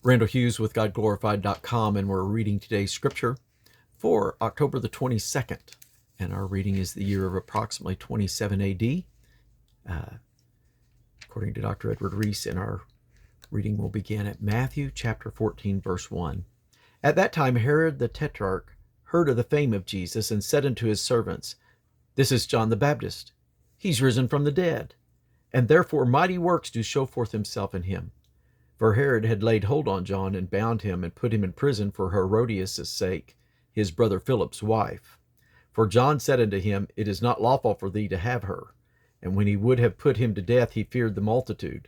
Randall Hughes with GodGlorified.com, and we're reading today's scripture for October the 22nd. And our reading is the year of approximately 27 AD, according to Dr. Edward Reese. And our reading will begin at Matthew chapter 14, verse 1. At that time, Herod the Tetrarch heard of the fame of Jesus and said unto his servants, This is John the Baptist. He's risen from the dead, and therefore mighty works do show forth himself in him. For Herod had laid hold on John and bound him and put him in prison for Herodias' sake, his brother Philip's wife. For John said unto him, It is not lawful for thee to have her. And when he would have put him to death, he feared the multitude,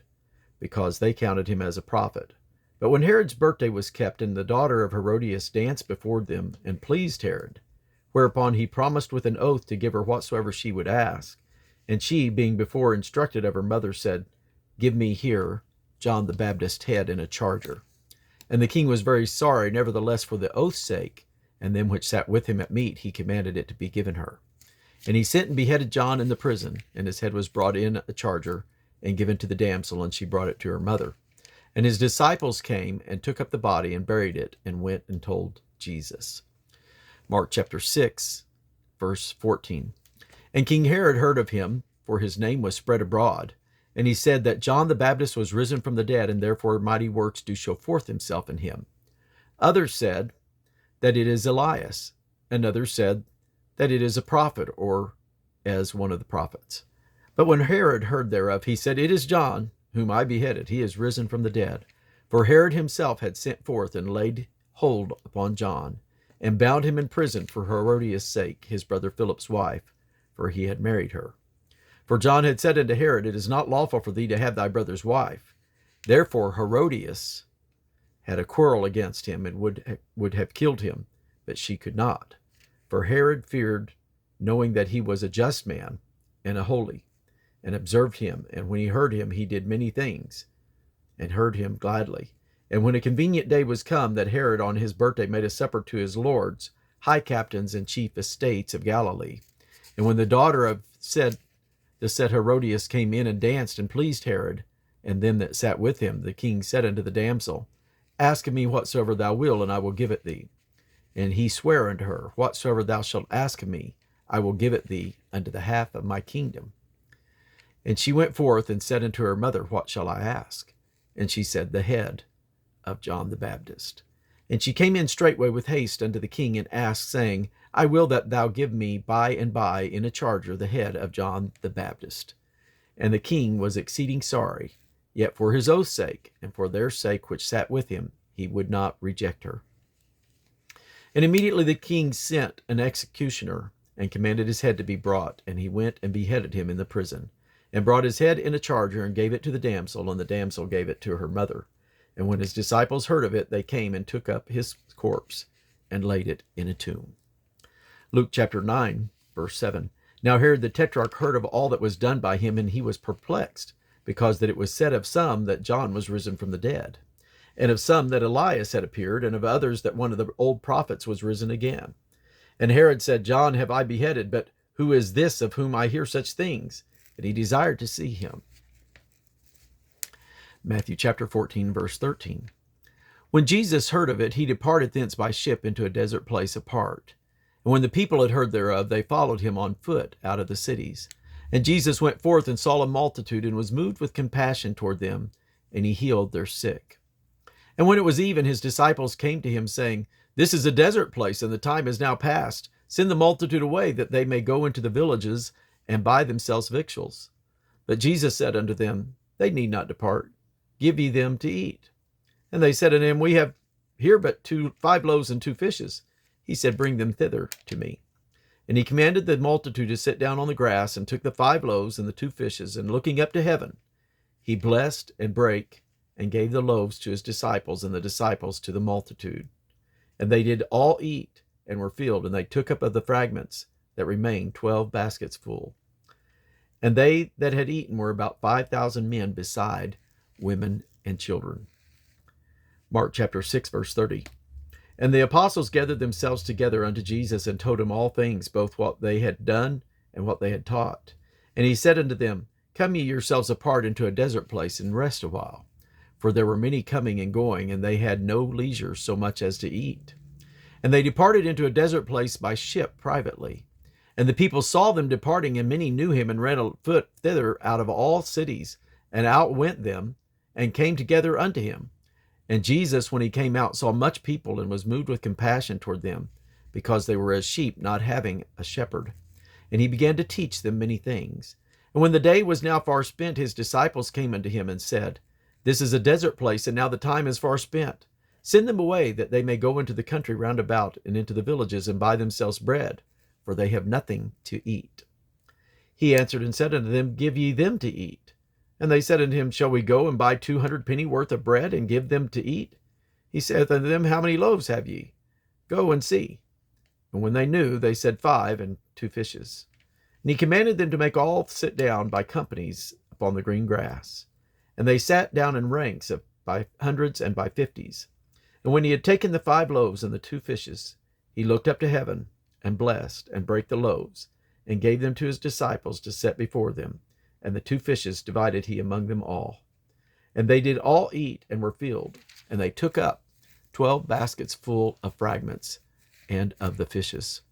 because they counted him as a prophet. But when Herod's birthday was kept, and the daughter of Herodias danced before them, and pleased Herod, whereupon he promised with an oath to give her whatsoever she would ask. And she, being before instructed of her mother, said, Give me here John the Baptist's head in a charger. And the king was very sorry, nevertheless for the oath's sake, and them which sat with him at meat, he commanded it to be given her. And he sent and beheaded John in the prison, and his head was brought in a charger, and given to the damsel, and she brought it to her mother. And his disciples came, and took up the body, and buried it, and went and told Jesus. Mark chapter 6, verse 14. And King Herod heard of him, for his name was spread abroad. And he said that John the Baptist was risen from the dead, and therefore mighty works do show forth himself in him. Others said that it is Elias, and others said that it is a prophet, or as one of the prophets. But when Herod heard thereof, he said, It is John, whom I beheaded. He is risen from the dead. For Herod himself had sent forth and laid hold upon John, and bound him in prison for Herodias' sake, his brother Philip's wife, for he had married her. For John had said unto Herod, It is not lawful for thee to have thy brother's wife. Therefore Herodias had a quarrel against him, and would have killed him, but she could not. For Herod feared, knowing that he was a just man and a holy, and observed him. And when he heard him, he did many things, and heard him gladly. And when a convenient day was come, that Herod on his birthday made a supper to his lords, high captains, and chief estates of Galilee. And when the daughter of the said Herodias came in and danced and pleased Herod, and them that sat with him, the king said unto the damsel, Ask of me whatsoever thou wilt, and I will give it thee. And he sware unto her, Whatsoever thou shalt ask of me, I will give it thee unto the half of my kingdom. And she went forth and said unto her mother, What shall I ask? And she said, The head of John the Baptist. And she came in straightway with haste unto the king, and asked, saying, I will that thou give me by and by in a charger the head of John the Baptist. And the king was exceeding sorry, yet for his oath's sake, and for their sake which sat with him, he would not reject her. And immediately the king sent an executioner, and commanded his head to be brought. And he went and beheaded him in the prison, and brought his head in a charger, and gave it to the damsel, and the damsel gave it to her mother. And when his disciples heard of it, they came and took up his corpse, and laid it in a tomb. Luke chapter 9, verse 7. Now Herod the Tetrarch heard of all that was done by him, and he was perplexed, because that it was said of some that John was risen from the dead, and of some that Elias had appeared, and of others that one of the old prophets was risen again. And Herod said, John have I beheaded, but who is this of whom I hear such things? And he desired to see him. Matthew chapter 14, verse 13. When Jesus heard of it, he departed thence by ship into a desert place apart. And when the people had heard thereof, they followed him on foot out of the cities. And Jesus went forth and saw a multitude, and was moved with compassion toward them, and he healed their sick. And when it was even, his disciples came to him, saying, This is a desert place, and the time is now past. Send the multitude away, that they may go into the villages, and buy themselves victuals. But Jesus said unto them, They need not depart. Give ye them to eat. And they said unto him, We have here but 5 loaves and 2 fishes. He said, Bring them thither to me. And he commanded the multitude to sit down on the grass, and took the 5 loaves and the 2 fishes, and looking up to heaven, he blessed and brake, and gave the loaves to his disciples, and the disciples to the multitude. And they did all eat, and were filled, and they took up of the fragments that remained 12 baskets full. And they that had eaten were about 5,000 men, beside women and children. Mark chapter 6, verse 30. And the apostles gathered themselves together unto Jesus, and told him all things, both what they had done and what they had taught. And he said unto them, Come ye yourselves apart into a desert place, and rest a while. for there were many coming and going, and they had no leisure so much as to eat. And they departed into a desert place by ship privately. And the people saw them departing, and many knew him, and ran afoot thither out of all cities, and outwent them, and came together unto him. And Jesus, when he came out, saw much people, and was moved with compassion toward them, because they were as sheep not having a shepherd. And he began to teach them many things. And when the day was now far spent, his disciples came unto him and said, This is a desert place, and now the time is far spent. Send them away, that they may go into the country round about, and into the villages, and buy themselves bread, for they have nothing to eat. He answered and said unto them, Give ye them to eat. And they said unto him, Shall we go and buy 200 penny worth of bread, and give them to eat? He saith unto them, How many loaves have ye? Go and see. And when they knew, they said, 5, and 2 fishes. And he commanded them to make all sit down by companies upon the green grass. And they sat down in ranks by hundreds and by 50s. And when he had taken the 5 loaves and the 2 fishes, he looked up to heaven, and blessed, and brake the loaves, and gave them to his disciples to set before them. And the 2 fishes divided he among them all. And they did all eat, and were filled. And they took up 12 baskets full of fragments, and of the fishes.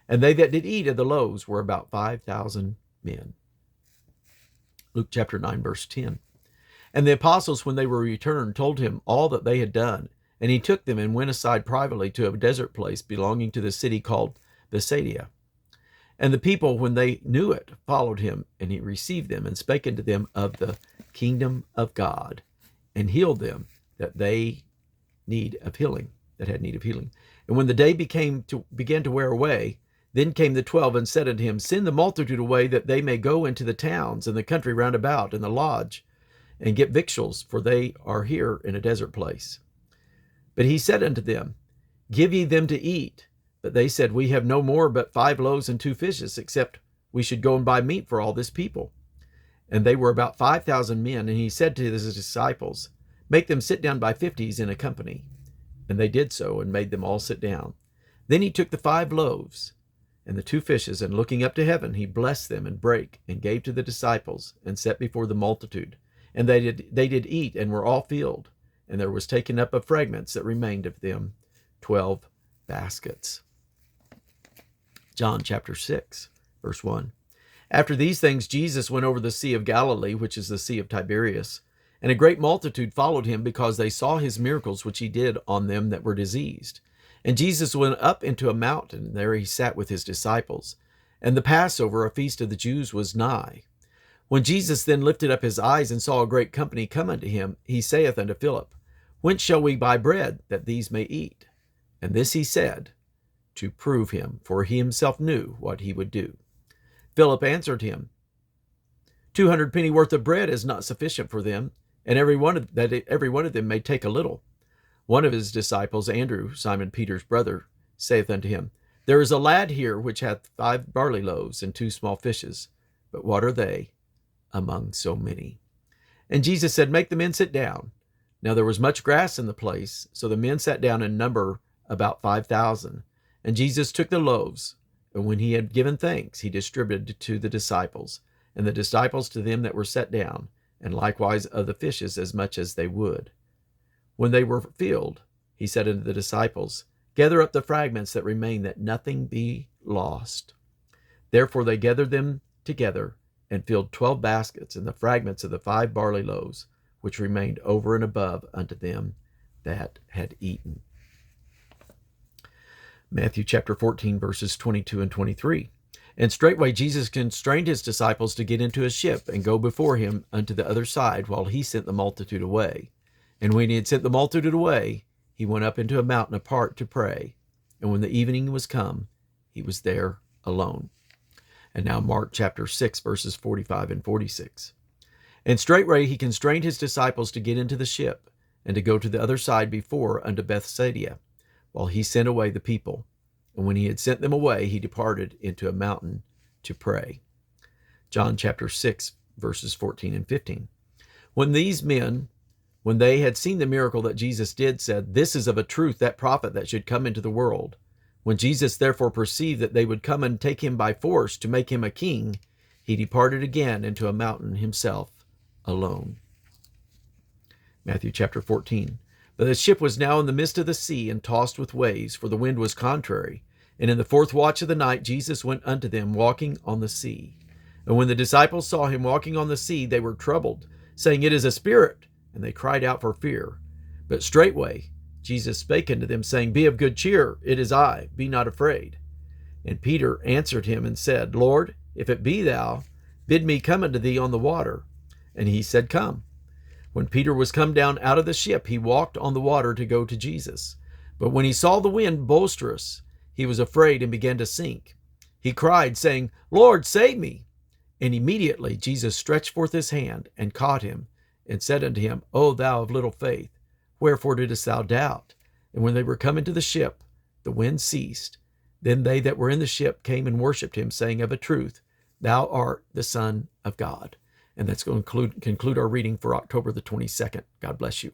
And they that did eat of the loaves were about 5,000 men. Luke chapter 9, verse 10. And the apostles, when they were returned, told him all that they had done. And he took them and went aside privately to a desert place belonging to the city called Bethsaida. And the people, when they knew it, followed him, and he received them, and spake unto them of the kingdom of God, and healed them that had need of healing. And when the day began to wear away, then came the 12, and said unto him, Send the multitude away, that they may go into the towns and the country round about, and the lodge, and get victuals, for they are here in a desert place. But he said unto them, Give ye them to eat. But they said, We have no more but 5 loaves and 2 fishes, except we should go and buy meat for all this people. And they were about 5,000 men. And he said to his disciples, Make them sit down by 50s in a company. And they did so, and made them all sit down. Then he took the 5 loaves and the 2 fishes, and looking up to heaven, he blessed them, and brake, and gave to the disciples, and set before the multitude. And they did eat, and were all filled. And there was taken up of fragments that remained of them 12 baskets. John chapter 6, verse 1. After these things, Jesus went over the Sea of Galilee, which is the Sea of Tiberias. And a great multitude followed him, because they saw his miracles which he did on them that were diseased. And Jesus went up into a mountain, and there he sat with his disciples. And the Passover, a feast of the Jews, was nigh. When Jesus then lifted up his eyes, and saw a great company come unto him, he saith unto Philip, Whence shall we buy bread, that these may eat? And this he said, to prove him, for he himself knew what he would do. Philip answered him, 200 penny worth of bread is not sufficient for them, and every one of them may take a little. One of his disciples, Andrew, Simon Peter's brother, saith unto him, There is a lad here which hath 5 barley loaves and 2 small fishes, but what are they among so many? And Jesus said, Make the men sit down. Now there was much grass in the place, so the men sat down in number about 5,000. And Jesus took the loaves, and when he had given thanks, he distributed to the disciples, and the disciples to them that were set down, and likewise of the fishes as much as they would. When they were filled, he said unto the disciples, Gather up the fragments that remain, that nothing be lost. Therefore they gathered them together, and filled 12 baskets, and the fragments of the 5 barley loaves, which remained over and above unto them that had eaten. Matthew chapter 14, verses 22 and 23. And straightway Jesus constrained his disciples to get into a ship, and go before him unto the other side, while he sent the multitude away. And when he had sent the multitude away, he went up into a mountain apart to pray. And when the evening was come, he was there alone. And now Mark chapter 6, verses 45 and 46. And straightway he constrained his disciples to get into the ship, and to go to the other side before unto Bethsaida, while he sent away the people. And when he had sent them away, he departed into a mountain to pray. John chapter 6, verses 14 and 15. When these men, when they had seen the miracle that Jesus did, said, This is of a truth that prophet that should come into the world. When Jesus therefore perceived that they would come and take him by force to make him a king, he departed again into a mountain himself alone. Matthew chapter 14. But the ship was now in the midst of the sea and tossed with waves, for the wind was contrary. And in the fourth watch of the night Jesus went unto them walking on the sea. And when the disciples saw him walking on the sea, they were troubled, saying, It is a spirit. And they cried out for fear. But straightway Jesus spake unto them, saying, Be of good cheer, it is I, be not afraid. And Peter answered him and said, Lord, if it be thou, bid me come unto thee on the water. And he said, Come. When Peter was come down out of the ship, he walked on the water to go to Jesus. But when he saw the wind boisterous, he was afraid and began to sink. He cried, saying, Lord, save me. And immediately Jesus stretched forth his hand and caught him, and said unto him, O thou of little faith, wherefore didst thou doubt? And when they were come into the ship, the wind ceased. Then they that were in the ship came and worshipped him, saying, Of a truth, thou art the Son of God. And that's going to conclude our reading for October the 22nd. God bless you.